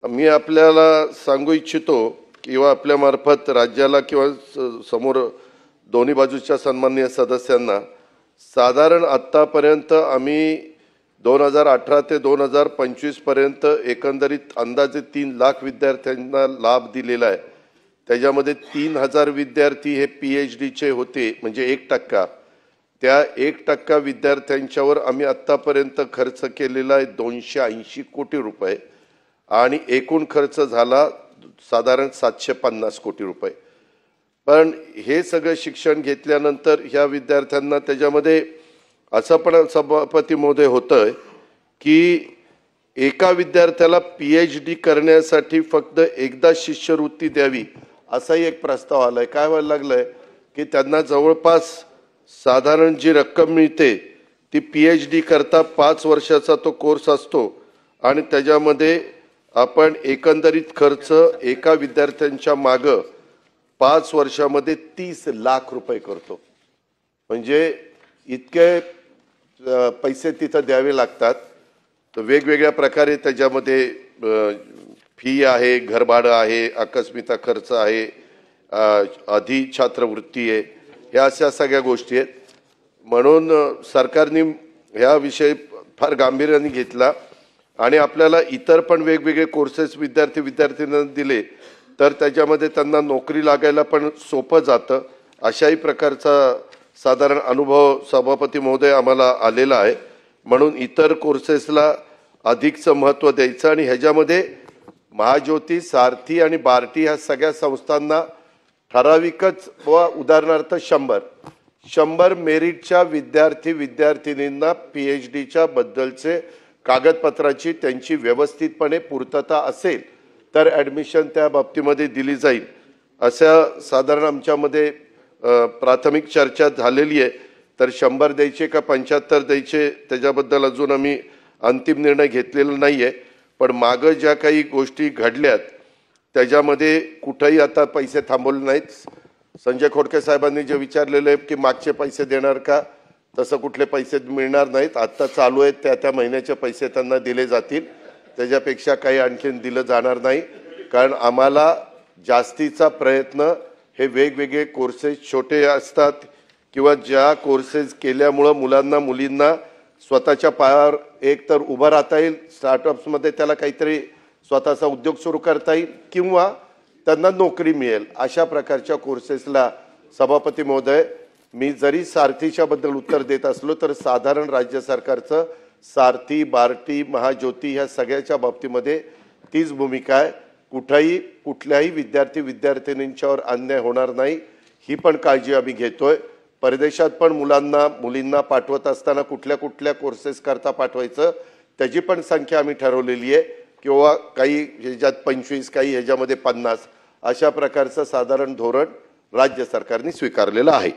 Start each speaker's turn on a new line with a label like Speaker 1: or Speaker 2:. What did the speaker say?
Speaker 1: मी आपल्याला सांगू इच्छितो किंवा आपल्या मार्फत राज्याला किंवा समोर दोन्ही बाजूच्या सन्माननीय सदस्यांना साधारण आतापर्यंत आम्ही 2018 ते 2025 पर्यंत एकंदरीत अंदाजे 3 लाख विद्यार्थ्यांना लाभ दिलेला आहे। त्याच्यामध्ये 3000 विद्यार्थी हे PhD चे होते, म्हणजे 1%। त्या 1% विद्यार्थ्यांच्यावर आम्ही आतापर्यंत खर्च केलेला आहे 280 कोटी रुपये आणि एकूण खर्च झाला साधारण 750 कोटी रुपये। पण हे सगळं शिक्षण घेतल्यानंतर ह्या विद्यार्थ्यांना त्याच्यामध्ये असं पण सभापती महोदय होतंय की एका विद्यार्थ्याला PhD करण्यासाठी फक्त एकदा शिष्यवृत्ती द्यावी असाही एक प्रस्ताव आलाय। काय व्हायला लागलंय की त्यांना जवळपास साधारण जी रक्कम मिळते ती PhD करता 5 वर्षाचा तो कोर्स असतो आणि त्याच्यामध्ये आपण एकंदरीत खर्च एका विद्यार्थ्यांच्या मागे 5 वर्षामध्ये 30 लाख रुपये करतो। म्हणजे इतके पैसे तिथे द्यावे लागतात। तर वेगवेगळ्या प्रकारे त्याच्यामध्ये फी आहे, घरभाडं आहे, आकस्मिक खर्च आहे, आधी छात्रवृत्ती आहे, ह्या अशा सगळ्या गोष्टी आहेत। म्हणून सरकारने ह्या विषय फार गांभीर्याने घेतला आणि आपल्याला इतर पण वेगवेगळे कोर्सेस विद्यार्थ्यांना दिले तर त्याच्यामध्ये त्यांना नोकरी लागायला पण सोपं जातं। अशाही प्रकारचा साधारण अनुभव सभापती महोदय आम्हाला आलेला आहे। म्हणून इतर कोर्सेसला अधिकचं महत्त्व द्यायचं आणि ह्याच्यामध्ये महाज्योती, सारथी आणि बार्टी ह्या सगळ्या संस्थांना ठराविकच व उदाहरणार्थ 100 मेरिटच्या विद्यार्थिनींना PhDच्या बद्दलचे कागदपत्राची त्यांची व्यवस्थितपणे पूर्तता असेल तर ॲडमिशन त्या बाबतीमध्ये दिली जाईल। अशा साधारण आमच्यामध्ये प्राथमिक चर्चा झालेली आहे। तर 100 द्यायचे का 75 द्यायचे त्याच्याबद्दल अजून आम्ही अंतिम निर्णय घेतलेला नाही आहे। पण मागं ज्या काही गोष्टी घडल्यात त्याच्यामध्ये कुठेही आता पैसे थांबवले नाहीत। संजय खोडके साहेबांनी जे विचारलेले की मागचे पैसे देणार का, तसं कुठले पैसे मिळणार नाहीत। आता चालू आहेत त्या महिन्याचे पैसे त्यांना दिले जातील, त्याच्यापेक्षा काही आणखीन दिलं जाणार नाही। कारण आम्हाला जास्तीचा प्रयत्न हे वेगवेगळे कोर्सेस छोटे असतात किंवा ज्या कोर्सेस केल्यामुळे मुलींना स्वतःच्या पायावर एक तर उभं राहता येईल, स्टार्टअप्समध्ये त्याला काहीतरी स्वतःचा उद्योग सुरू करता येईल किंवा त्यांना नोकरी मिळेल, अशा प्रकारच्या कोर्सेसला सभापती महोदय मी जरी सारथीच्या बद्दल उत्तर देत असलो तर साधारण राज्य सरकारचं सारथी, बार्टी, महाज्योती ह्या सगळ्याच्या बाबतीमध्ये तीच भूमिका आहे। कुठल्याही विद्यार्थ्यांच्यावर अन्याय होणार नाही ही पण काळजी आम्ही घेतोय। परदेशात पण मुलींना पाठवत असताना कुठल्या कोर्सेस करता पाठवायचं त्याची पण संख्या आम्ही ठरवलेली आहे किंवा काही ह्याच्यात 25, काही ह्याच्यामध्ये 50 अशा प्रकारचं साधारण धोरण राज्य सरकारने स्वीकारलेलं आहे।